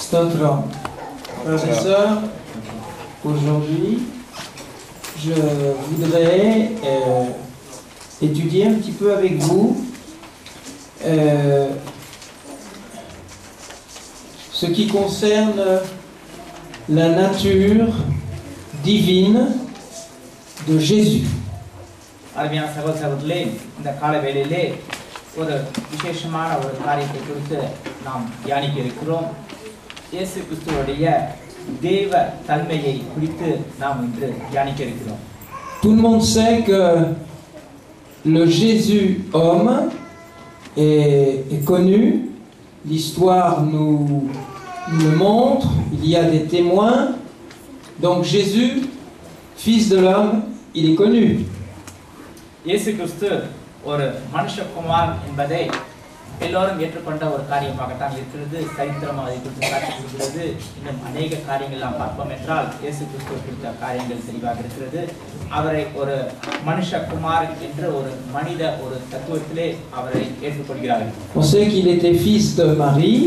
Stotram. Frères et sœurs, aujourd'hui, je voudrais étudier un petit peu avec vous ce qui concerne la nature divine de Jésus. அருமையான சகோதரர்களே, இந்த கால வேளையிலே ஒரு விசேஷமான ஒரு காரியத்தை குறித்து நாம் தியானிக்க இருக்கிறோம். இயேசு கிறிஸ்துவுடைய தேவ தன்மையை குறித்து நாம் இன்று தியானிக்க இருக்கிறோம். Tout le monde sait que le Jésus homme est connu. L'histoire nous le montre. Il y a des témoins. Donc Jésus, fils de l'homme, il est connu. இயேசு கிறிஸ்து ஒரு மனுஷகுமார் என்பதை எல்லோரும் ஏற்றுக்கொண்ட ஒரு காரியமாகத்தான் இருக்கிறது. சரித்திரம் அதை குறித்து காட்சி கொடுக்கிறது. இன்னும் அநேக காரியங்கள் நாம் பார்ப்போம் என்றால் இயேசு கிறிஸ்துவை குறித்த காரியங்கள் தெளிவாக இருக்கிறது. அவரை ஒரு மனுஷகுமார் என்ற ஒரு மனித ஒரு தத்துவத்திலே அவரை ஏற்றுக்கொள்கிறார்கள். On sait qu'il était fils de Marie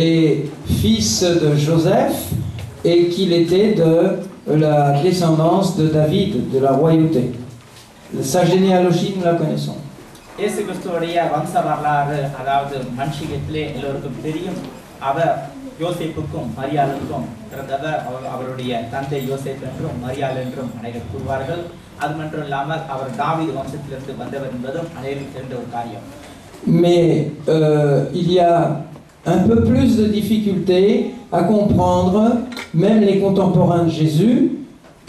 et fils de Joseph et qu'il était de la descendance de David, de la royauté. Sa généalogie, nous la connaissons. இயேசு கிறிஸ்துவுடைய வம்ச வரலாறு, அதாவது மனுஷிகத்திலே எல்லோருக்கும் தெரியும். அவர் யோசேப்புக்கும் மரியாளுக்கும் பிறந்தவர். அவருடைய தந்தை யோசேப் என்றும் மரியாள் என்றும் அனைவரும் கூறுவார்கள். அது மட்டும் இல்லாமல் அவர் தாவீது வம்சத்திலிருந்து வந்தவர் என்பதும் அனைவரும் தெரிந்த ஒரு காரியம். Mais il y a un peu plus de difficulté à comprendre, même les contemporains de Jésus,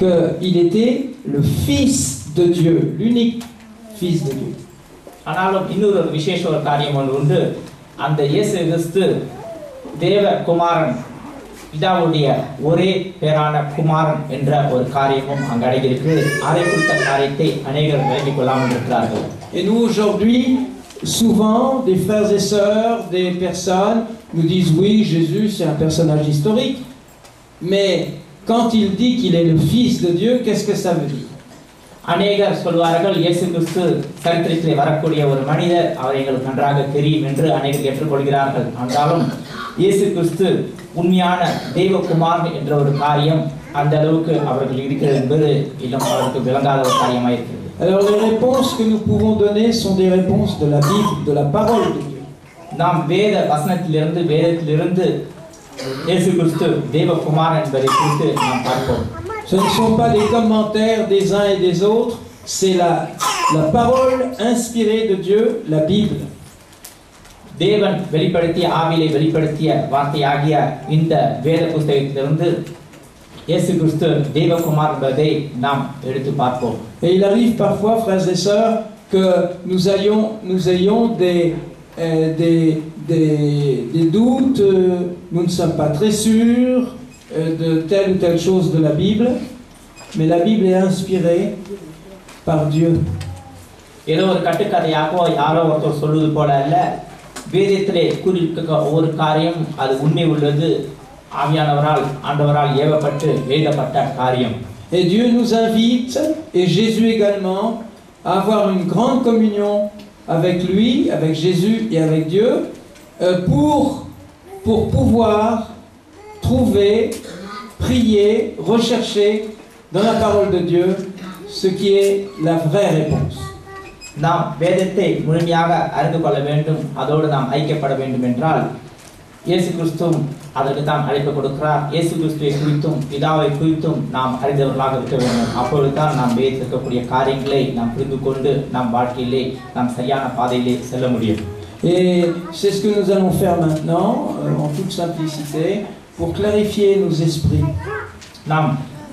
qu'il était le fils de Dieu, l'unique fils de Dieu. ஆனாலும் இன்னொரு விசேஷ ஒரு காரியம் ஒன்று உண்டு. அந்த இயேசு கிறிஸ்து தேவ குமாரன், பிதாவுடைய ஒரே பேரான குமாரன் என்ற ஒரு காரியமும் அங்கு அடங்கியிருக்கிறது. அதை குறித்த காரியத்தை அநேகர் விளங்கிக் கொள்ளாமல் இருக்கிறார்கள். Et nous aujourd'hui, souvent, des frères et sœurs, des personnes nous disent oui, Jésus c'est un personnage historique, mais quand il dit qu'il est le fils de Dieu, qu'est-ce que ça veut dire? அநேகர் சொல்வார்கள் இயேசு கிறிஸ்து சரித்திரத்திலே வரக்கூடிய ஒரு மனிதர், அவர் எங்களுக்கு நன்றாக தெரியும் என்று அநேகர் ஏற்றுக்கொள்கிறார்கள். என்றாலும் இயேசு கிறிஸ்து உண்மையான தெய்வகுமாரன் என்ற ஒரு காரியம் அந்த அளவுக்கு அவர்கள் இருக்கிறது என்பது இன்னும் அவருக்கு விளங்காத ஒரு காரியமாக இருக்கிறது. Alors les réponses que nous pouvons donner sont des réponses de la Bible, de la parole de Dieu. நாம் வேத வசனத்திலிருந்து வேதத்திலிருந்து இயேசு கிறிஸ்து தெய்வகுமாரன் என்பதை குறித்து நாம் பார்ப்போம். Ce ne sont pas les commentaires des uns et des autres, c'est la parole inspirée de Dieu, la Bible. தேவன் வெளிப்படுத்திய ஆவியிலே வெளிப்படுத்திய வார்த்தையாகிய இந்த வேத புத்தகத்திலிருந்து இயேசு கிறிஸ்து தெய்வகுமார் என்பதை நாம் எடுத்து பார்ப்போம். Et il arrive parfois, frères et sœurs, que nous ayons des doutes, nous ne sommes pas très sûrs de telle ou telle chose de la Bible, mais la Bible est inspirée par Dieu. ஏதோ ஒரு கட்டுக்கதையாகவோ யாரோ ஒருத்தர் சொல்வது போல அல்ல. வேதத்திலே குறிப்பிட்ட ஒரு காரியம் அது உண்மை உள்ளது, ஆவியானவரால் ஆண்டவரால் ஏவப்பட்டு எழுதப்பட்ட காரியம். Et Dieu nous invite, et Jésus également, à avoir une grande communion avec lui, avec Jésus et avec Dieu, pour pouvoir trouver, prier, rechercher dans la parole de Dieu ce qui est la vraie réponse. நாம் வேதத்தை முழுமையாக அறிந்து கொள்ள வேண்டும், அதோடு நாம் ஐக்கியப்பட வேண்டும் என்றால் இயேசு கிறிஸ்துவும் அதற்கு தான் அழைப்பு கொடுக்கிறார். இயேசு கிறிஸ்துவை குறித்தும் பிதாவை குறித்தும் நாம் அறிந்தவர்களாக இருக்க வேண்டும். அப்பொழுதுதான் நாம் வேதத்தில் இருக்கக்கூடிய காரியங்களை நாம் புரிந்து கொண்டு நம் வாழ்க்கையிலே நாம் சரியான பாதையிலே செல்ல முடியும். Et c'est ce que nous allons faire maintenant, en toute simplicité, pour clarifier nos esprits. நாம்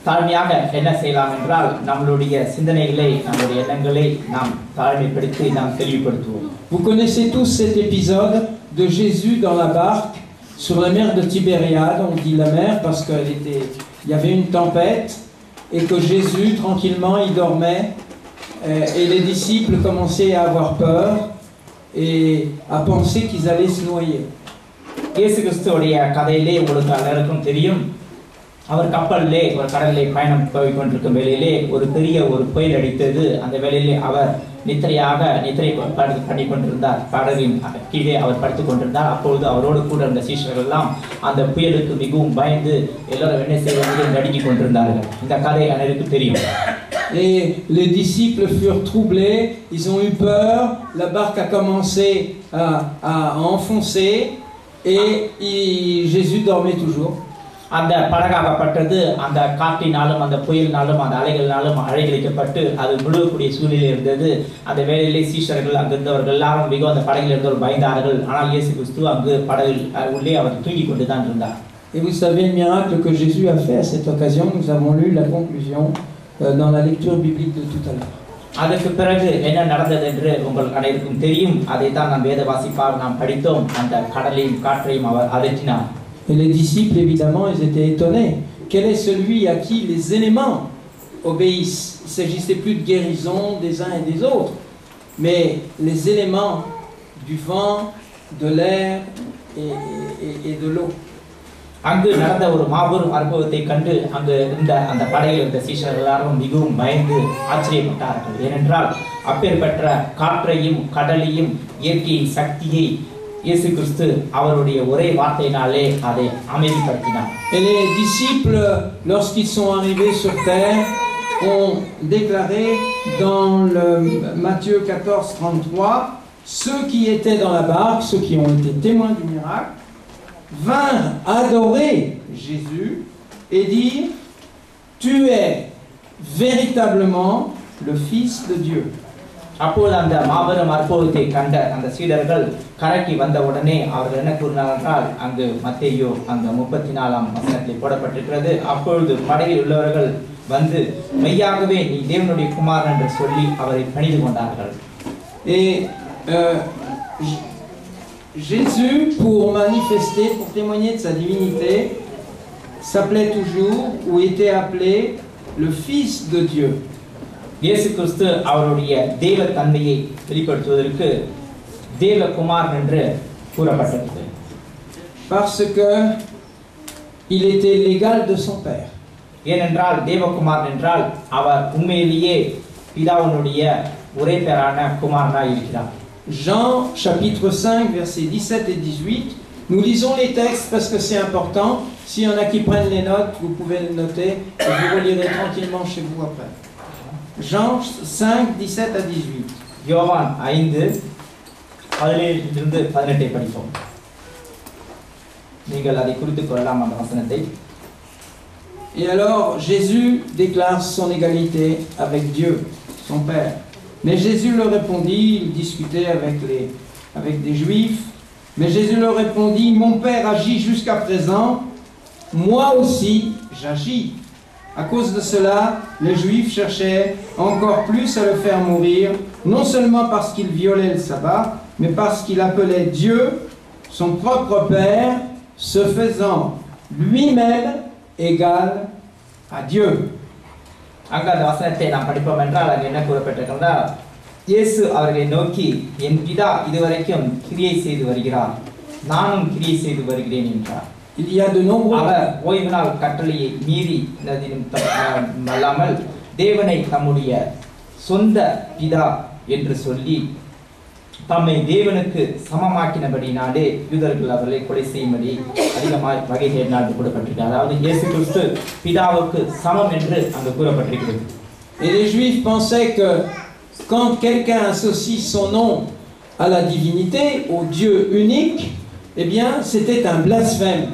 தாழ்மையாக என்ன செய்யலாம் என்றால் நம்மளுடைய சிந்தனைகளை, நம்மளுடைய எண்ணங்களை நாம் தாழ்மைப்படுத்தி நாம் தெளிவுபடுத்துவோம். Vous connaissez tous cet épisode de Jésus dans la barque sur la mer de Tibériade. On dit la mer parce il y avait une tempête et que Jésus, tranquillement, il dormait et les disciples commençaient à avoir peur et à penser qu'ils allaient se noyer. இயேசு கிறிஸ்துவுடைய கதையிலே உங்களுக்கு எல்லாருக்கும் தெரியும். அவர் கப்பல்லே ஒரு கடல்லே பயணம் போய் கொண்டிருக்கும் வேளையிலே ஒரு பெரிய ஒரு புயல் அடித்தது. அந்த வேளையிலே அவர் நித்திரை பண்ணி கொண்டிருந்தார். படகின் கீழே அவர் படுத்துக் கொண்டிருந்தார். அப்பொழுது அவரோடு கூட இருந்த சீஷர்கள் எல்லாம் அந்த புயலுக்கு மிகவும் பயந்து எல்லாரும் என்ன செய்வது நடுங்கிக் கொண்டிருந்தார்கள். இந்த கதை அனைவருக்கும் தெரியும். Et les disciples furent troublés, ils ont eu peur, la barque a commencé à enfoncer et Jésus dormait toujours. அந்த படகாகப்பட்டது அந்த காற்றினாலும் அந்த புயலினாலும் அந்த அலைகளினாலும் அழைக்கழிக்கப்பட்டு அது முழுகக்கூடிய சூழ்நிலை இருந்தது. அந்த வேளையிலே சீஷர்கள் அங்கிருந்தவர்கள் எல்லாரும் மிகவும் அந்த படகில் இருந்தவர்கள் பயந்தார்கள். ஆனால் இயேசு கிறிஸ்து அங்கு படகில் உள்ளே அவர் தூங்கி கொண்டு தான் இருந்தார். Et vous savez le miracle que Jésus a fait à cette occasion, nous avons lu la conclusion dans la lecture biblique de tout à l'heure. அதற்கு பிறகு என்ன நடந்தது என்று உங்களுக்கு அனைவருக்கும் தெரியும். அதைத்தான் நாம் வேத வாசிப்பால் நாம் படித்தோம். அந்த கடலையும் காற்றையும் அவர் அதட்டினார். Et les disciples, évidemment, ils étaient étonnés. Quel est celui à qui les éléments obéissent? Il ne s'agissait plus de guérison des uns et des autres, mais les éléments du vent, de l'air et de l'eau. அங்கு நடந்த ஒரு மாபெரும் அனுபவத்தை கண்டு அங்கு இருந்த அந்த படையில் இருந்த சீஷர்கள் எல்லாரும் மிகவும் பயந்து ஆச்சரியப்பட்டார்கள். ஏனென்றால் அப்பேற்பட்ட காற்றையும் கடலையும் இயற்கையின் சக்தியை இயேசு கிறிஸ்து அவருடைய ஒரே வார்த்தையினாலே அதை அமைதிப்படுத்தினார். Et les disciples, lorsqu'ils sont arrivés sur terre, ont déclaré dans le Matthieu 14:33, ceux qui étaient dans la barque, ceux qui ont été témoins du miracle, vinrent adorer Jésus et dire, tu es véritablement le Fils de Dieu. அப்போது அந்த மாபெரும் அற்புதத்தை கண்ட அந்த சீடர்கள் கரைக்கு வந்த உடனே அவர்கள் என்ன கூறினார் என்றால், அங்கு மத்தேயு அந்த 34ஆம் வசனத்தில் போடப்பட்டிருக்கிறது. அப்பொழுது படகில் உள்ளவர்கள் வந்து மெய்யாகவே நீ தேவனுடைய குமாரன் என்று சொல்லி அவரை பணிந்து கொண்டார்கள். Et Jésus, pour manifester, pour témoigner de sa divinité, s'appelait toujours ou était appelé le Fils de Dieu. இயேசு கிறிஸ்து அவருடைய தேவ தன்மையை வெளிப்படுத்துவதற்கு தேவகுமாரன் என்று கூறப்பட்டது. Parce que il était l'égal de son père. ஏனென்றால் தேவகுமாரன் என்றால் அவர் உண்மையிலேயே பிதாவினுடைய ஒரே பேரான குமாரனாய் இருக்கிறார். Jean chapitre 5 versets 17 et 18. Nous lisons les textes parce que c'est important. S'il y en a qui prennent les notes, vous pouvez les noter et vous relirez tranquillement chez vous après. Jean 5, 17 à 18. யோவான் 5:17 படிப்போம். நீங்கள் அதை குறித்துக் கொள்ளலாம் அந்த வசனத்தை. Et alors Jésus déclare son égalité avec Dieu, son Père. Mais Jésus leur répondit, il discutait avec des Juifs, mais Jésus leur répondit, mon Père agit jusqu'à présent, moi aussi j'agis. À cause de cela, les Juifs cherchaient encore plus à le faire mourir, non seulement parce qu'il violait le sabbat, mais parce qu'il appelait Dieu son propre Père, se faisant lui-même égal à Dieu. அங்க அந்த வசனத்தை நாம் படிப்போம் என்றால் அங்கு என்ன கூறப்பட்டிருக்கிறதா, இயேசு அவர்களை நோக்கி, என் பிதா இதுவரைக்கும் கிரியை செய்து வருகிறார், நானும் கிரியை செய்து வருகிறேன் என்றார். Il y a de nombreux அவர் ஓய்வு நாள் கட்டளையை மீறி அல்லாமல் தேவனை தம்முடைய சொந்த பிதா என்று சொல்லி தம்மை தேவனுக்கு சமமாக்கினபடினாலே யூதர்கள் அவர்களை கொலை செய்யும்படி அதிகமாய் வகை தேடினார் கூறப்பட்டிருக்கிறது. அதாவது இயேசு கிறிஸ்து பிதாவுக்கு சமம் என்று அங்கு கூறப்பட்டிருக்கிறது. Et les Juifs pensaient que quand quelqu'un associe son nom à la divinité, au Dieu unique, eh bien c'était un blasphème.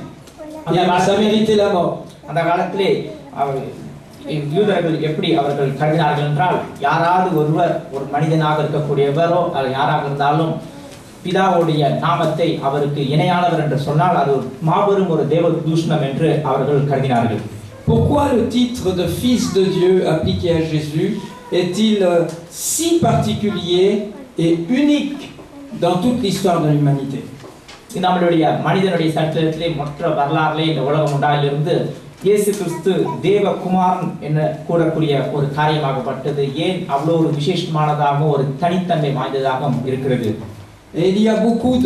Ça méritait la mort. அந்த காலத்திலே யூதர்கள் எப்படி அவர்கள் கருதினார்கள் என்றால், யாராவது ஒருவர் ஒரு மனிதனாக இருக்கக்கூடியவரோ யாராக இருந்தாலும் பிதாவுடைய நாமத்தை அவருக்கு இணையானவர் என்று சொன்னால் அது மாபெரும் ஒரு தேவ தூஷணம் என்று அவர்கள் கருதினார்கள். Pourquoi le titre de fils de Dieu appliqué à Jésus est-il si particulier et unique dans toute l'histoire de l'humanité? நம்மளுடைய மனிதனுடைய சரித்திரத்திலே மற்ற வரலாறுலே இந்த உலகம் உண்டாயிலிருந்து இயேசு கிறிஸ்து தேவகுமாரன் என கூறக்கூடிய ஒரு காரியமாகப்பட்டது ஏன் அவ்வளவு ஒரு விசேஷமானதாக ஒரு தனித்தன்மை வாய்ந்ததாக இருக்கிறது? Et il y a beaucoup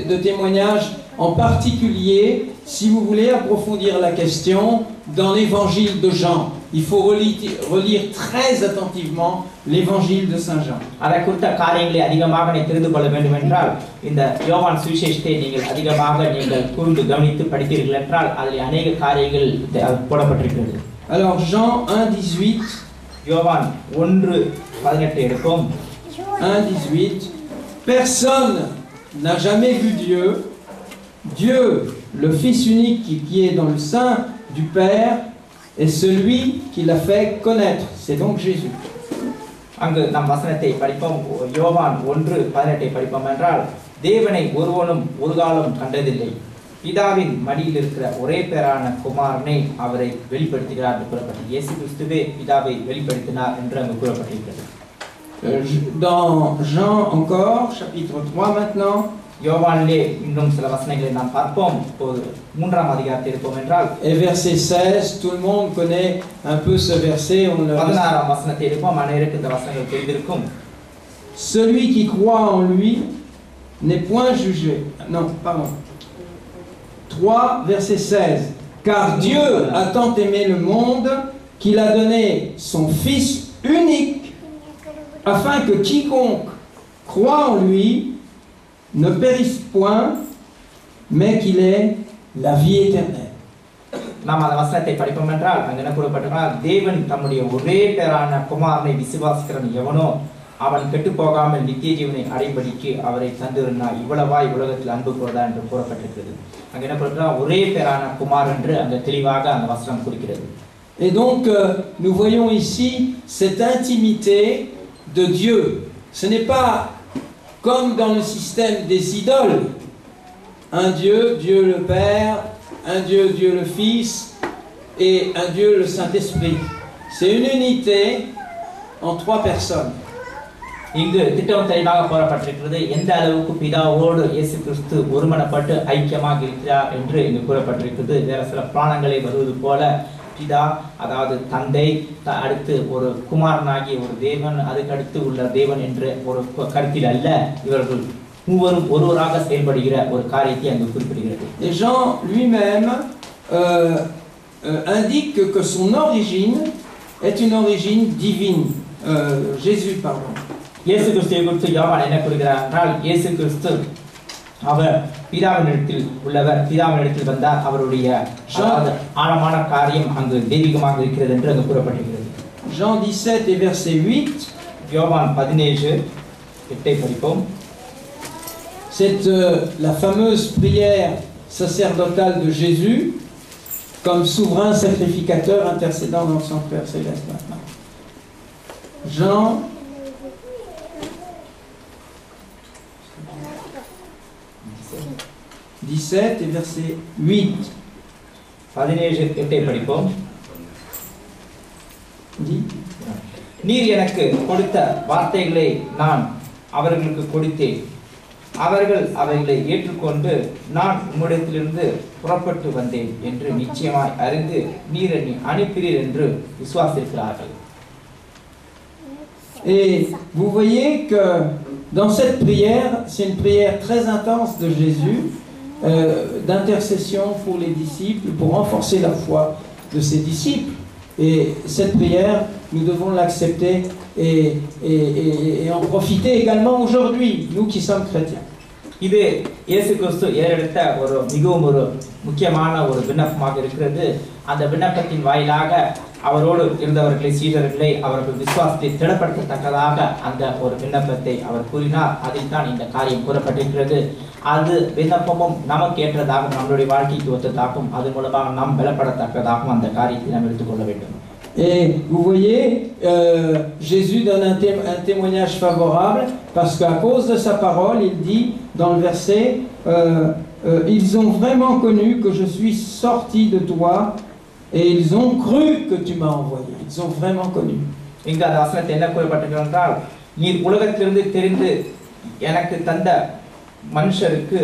de témoignages en particulier, si vous voulez approfondir la question, dans l'évangile de Jean. Il faut relire très attentivement l'évangile de Saint Jean. அதை குறித்த காரியங்களை அதிகமாக நீ தெரிந்து கொள்ள வேண்டும் என்றால் இந்த யோவான் சுவிசேஷத்தை நீங்கள் அதிகமாக நீங்கள் கூர்ந்து கவனித்து படித்தீர்கள் என்றால் அதில் अनेक காரியங்கள் போடப்பட்டிருக்கிறது. Alors Jean 1:18 யோவான் 1:18 எடுப்போம். 1:18 Personne n'a jamais vu Dieu. Dieu, le Fils unique qui est dans le sein du Père, est celui qui l'a fait connaître. C'est donc Jésus. அங்கு நாம் வசனத்தை படிப்போம். யோவான் 1:18 படிப்போம் என்றால் தேவனை ஒருவனும் ஒரு காலம் கண்டதில்லை. பிதாவின் மடியில் இருக்கிற ஒரே பேரான குமாரனை அவரை வெளிப்படுத்துகிறார் என்று கூறப்பட்டது. இயேசு கிறிஸ்துவே பிதாவை வெளிப்படுத்தினார் என்று அங்கு கூறப்பட்டிருக்கிறது. Dans Jean encore, chapitre 3 maintenant. யோவானிலே இன்னும் சில வசனங்களை நாம் பார்ப்போம். இப்போது 3ஆம் அதிகாரத்தில் இருப்போம் என்றால் et verset 16, tout le monde connaît un peu ce verset, on le 16ஆம் வசனத்தை எடுப்போம். அனைவருக்கும் இந்த வசனங்கள் தெரிந்திருக்கும். Celui qui croit en lui n'est point jugé. Non, pardon. 3 verset 16. Car Dieu a tant aimé le monde qu'il a donné son Fils unique afin que quiconque croit en lui ne périsse point, mais qu'il ait la vie éternelle. நாம் அந்த வசனத்தை படிப்போம் என்றால் அங்கு என்ன கூறப்பட்டிருக்கிறது? தேவன் தம்முடைய ஒரே பேரான குமாரனை விசுவாசிக்கிறவன் எவனோ அவன் கெட்டு போகாமல் நித்திய ஜீவனை அடையும்படிக்கு அவரை தந்திருந்தார். இவ்வளவாய் உலகத்தில் அன்பு கூர்ந்தார் என்று கூறப்பட்டிருக்கிறது. அங்கு என்ன கூறப்பட்டிருக்கிறது? ஒரே பேரான குமார் என்று அங்கு தெளிவாக அந்த வசனம் குறிக்கிறது. Et donc nous voyons ici cette intimité de Dieu. Ce n'est pas comme dans le système des idoles, un Dieu, Dieu le Père, un Dieu, Dieu le Fils, et un Dieu le Saint-Esprit. C'est une unité en 3 personnes. இங்கு திட்டம் தெளிவாக கூறப்பட்டிருக்கிறது. எந்த அளவுக்கு பிதாவோடு இயேசு கிறிஸ்து ஒருமனப்பட்டு ஐக்கியமாக இருக்கிறார் என்று இங்கு கூறப்பட்டிருக்கிறது. வேற சில புராணங்களை வருவது போல பிதா அதாவது தந்தை, அடுத்து ஒரு குமாரனாகிய ஒரு தேவன், அதுக்கு அடுத்து உள்ள தேவன் என்ற ஒரு கருத்தில் அல்ல, இவர்கள் மூவரும் ஒருவராக செயல்படுகிற ஒரு காரியத்தை அங்கு குறிப்பிடுகிறது. Et Jean lui-même indique que son origine est une origine divine. Jésus, pardon. இயேசு கிறிஸ்துவை குறித்து யோவான் என்ன கூறுகிறார் என்றால் இயேசு கிறிஸ்து அவர் பிதாவினிடத்தில் உள்ளவர், பிதாவினிடத்தில் வந்தார். அவருடைய ஆழமான காரியம் அங்கு தெய்வீகமாக இருக்கிறது என்று அங்கு கூறப்பட்டிருக்கிறது. Jean 17 et verset 8. யோவான் 17:8 படிப்போம். C'est la fameuse prière sacerdotale de Jésus comme souverain sacrificateur intercédant dans son Père céleste maintenant. Jean 17 et verset 8. 17:8 படிப்போம். நீர் எனக்கு கொடுத்த வார்த்தைகளை நான் அவர்களுக்கு கொடுத்தேன், அவர்கள் அவைகளை ஏற்றுக்கொண்டு நான் உம்மிடத்திலிருந்து புறப்பட்டு வந்தேன் என்று நிச்சயமாய் அறிந்து நீர் என்னை அனுப்பினீர் என்று விசுவாசிக்கிறார்கள். Et vous voyez que dans cette prière, c'est une prière très intense de Jésus, d'intercession pour les disciples, pour renforcer la foi de ses disciples. Et cette prière, nous devons l'accepter et en profiter également aujourd'hui, nous qui sommes chrétiens. இது இயேசு கிறிஸ்து ஏறெடுத்த ஒரு மிகவும் ஒரு முக்கியமான ஒரு விண்ணப்பமாக இருக்கிறது. அந்த விண்ணப்பத்தின் வாயிலாக அவரோடு இருந்தவர்களை, சீடர்களை அவர்கள் விசுவாசத்தை திடப்படுத்தத்தக்கதாக அந்த ஒரு விண்ணப்பத்தை அவர் கூறினார். அதில் தான் இந்த காரியம் கூறப்பட்டிருக்கிறது. அது விண்ணப்பமும் நமக்கு ஏற்றதாகவும் நம்மளுடைய வாழ்க்கைக்கு ஒத்ததாகவும் அது மூலமாக நாம் பலப்படத்தக்கதாகவும் அந்த காரியத்தை நாம் எடுத்துக்கொள்ள வேண்டும். Et vous voyez, Jésus donne un témoignage favorable parce qu'à cause de sa parole, il dit dans le verset, ils ont vraiment connu que je suis sorti de toi et ils ont cru que tu m'as envoyé. Ils ont vraiment connu. இங்கு அந்த வசனத்தை என்ன கூறப்பட்டிருக்கிறது என்றால், நீர் உலகத்திலிருந்து தெரிந்து எனக்கு தந்த மனுஷருக்கு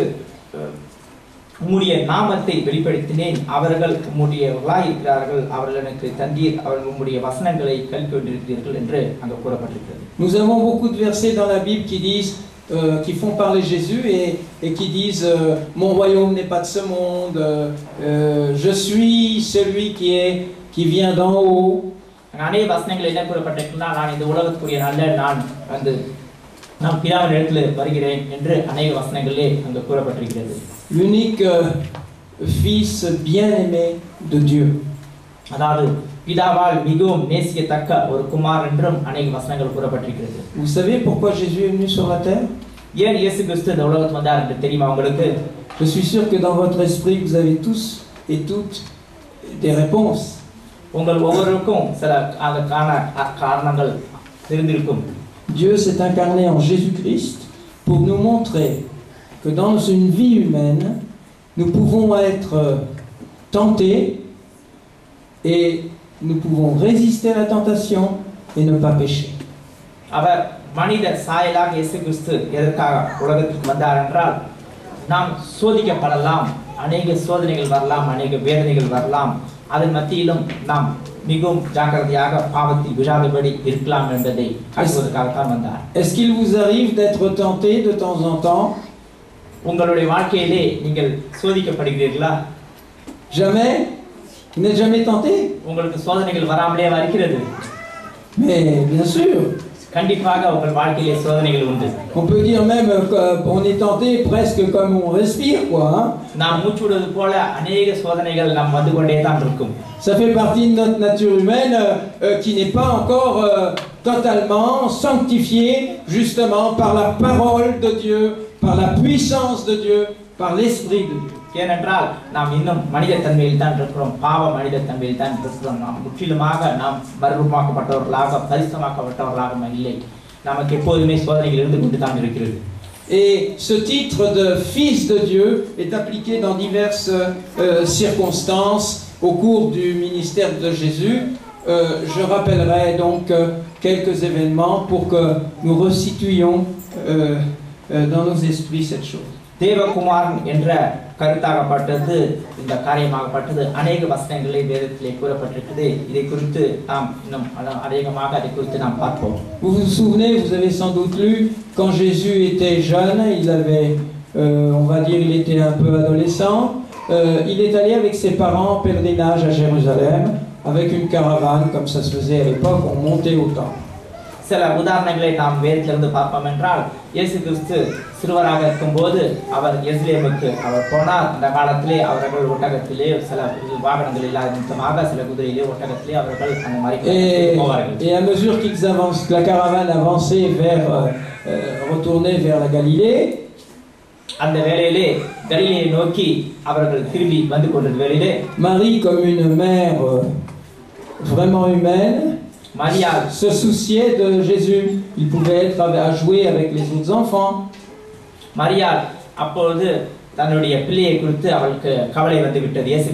உம்முடைய நாமத்தை வெளிப்படுத்தினேன், அவர்கள் உம்முடையவர்களாய் இருக்கிறார்கள், அவர்கள் எனக்கு தந்தீர், அவர்கள் உம்முடைய வசனங்களை கல்கொண்டிருக்கிறீர்கள் என்று அங்கு கூறப்பட்டிருக்கிறது. Nous avons beaucoup de versets dans la Bible qui disent qui font parler Jésus et qui disent mon royaume n'est pas de ce monde, je suis celui qui vient d'en haut. அநேக வசனங்கள் என்ன கூறப்பட்டிருக்குன்னா நான் இந்த உலகத்துக்குரிய நல்ல நான் வந்து நான் பிதாவின் இடத்தில் வருகிறேன் என்று அநேக வசனங்களிலே அங்கு கூறப்பட்டிருக்கிறது. L'unique fils bien-aimé de Dieu. அதாவது பிதாவால் மிகவும் நேசிக்கத்தக்க ஒரு குமார் என்றும் அநேக வசனங்கள் கூறப்பட்டிருக்கிறது. Vous savez pourquoi Jésus est venu sur la terre? ஏன் இயேசு கிறிஸ்து இந்த உலகத்துக்கு வந்தார் என்று தெரியுமா உங்களுக்கு? Je suis sûr que dans votre esprit vous avez tous et toutes des réponses. உங்கள் ஒவ்வொருவருக்கும் சில அதற்கான காரணங்கள் தெரிந்திருக்கும். Dieu s'est incarné en Jésus-Christ pour nous montrer que dans une vie humaine, nous pouvons être tentés et nous pouvons résister à la tentation et ne pas pécher. அவர் மனித சாயலாக இயேசு கிறிஸ்து எதற்காக உலகத்துக்கு வந்தார் என்றால் நாம் சோதிக்கப்படலாம், அநேக சோதனைகள் வரலாம், அநேக வேதனைகள் வரலாம், அதன் மத்தியிலும் நாம் மிகவும் ஜாக்கிரதையாக பாவத்தில் விழாதபடி இருக்கலாம் என்பதை காட்டுவதற்காகத்தான் வந்தார். Est-ce qu'il vous arrive d'être tenté de temps en temps? உங்களுடைய வாழ்க்கையிலே நீங்கள் சோதிக்கப்படுகிறீர்களா? Jamais? Vous n'êtes jamais tenté? உங்களுக்கு சோதனைகள் வராமலே இருக்கிறது. Mais bien sûr. கண்டிப்பாக உங்கள் வாழ்க்கையிலே சோதனைகள் உண்டு. On peut dire même qu'on est tenté presque comme on respire, quoi. நாம் மூச்சு விடுவது போல அநேக சோதனைகள் நாம் வந்து கொண்டே தான் இருக்கும். Ça fait partie de notre nature humaine qui n'est pas encore totalement sanctifiée justement par la parole de Dieu, par la puissance de Dieu, par l'Esprit de Dieu. ஏனென்றால் நாம் இன்னும் மனித தன்மையில் தான் இருக்கிறோம், பாவ மனித தன்மையில் தான் இருக்கிறோம். நாம் முற்றிலுமாக நாம் மறுரூபமாக்கப்பட்டவர்களாக பரிசுத்தமாக்கப்பட்டவர்களாக இல்லை. நமக்கு எப்போதுமே சோதனைகள் இருந்து கொண்டு தான் இருக்கிறது. Et ce titre de fils de Dieu est appliqué dans diverses circonstances au cours du ministère de Jésus. Je rappellerai donc quelques événements pour que nous resituions dans nos esprits cette chose. தேவகுமாரன் என்ற கருத்தாகப்பட்டது இந்த காரியமாகப்பட்டது அநேக வசனங்களை வேதத்திலே கூறப்பட்டிருக்கிறது. இதை குறித்து நாம் இன்னும் அநேகமாக அதை குறித்து நாம் பார்ப்போம். Vous vous souvenez, vous avez sans doute lu, quand Jésus était jeune, il avait, on va dire, il était un peu adolescent, il est allé avec ses parents en pèlerinage à Jérusalem, avec une caravane, comme ça se faisait à l'époque, on montait au temple. சில உதாரணங்களை நாம் வேதத்திலிருந்து பார்ப்போம் என்றால் இயேசு கிறிஸ்து சிறுவராக இருக்கும்போது அவர் எருசலேமுக்கு அவர் போனார். அந்த காலத்திலே அவர்கள் ஒட்டகத்திலே சில வாகனங்கள் இல்லாத நிமித்தமாக சில குதிரையிலே ஒட்டகத்திலே அவர்கள் அந்த மாதிரி போவார்கள். Et à mesure qu'ils avancent, la caravane avançait vers retournait vers la Galilée. அந்த வேளையிலே கலிலேயை நோக்கி அவர்கள் திரும்பி வந்து கொண்டிருந்த வேளையிலே Marie, comme une mère vraiment humaine, Maria se souciait de Jésus. Il pouvait être à jouer avec les autres enfants. Maria அப்பொழுது தன்னுடைய பிள்ளையை குறித்து அவளுக்கு கவலை வந்து விட்டது. இயேசு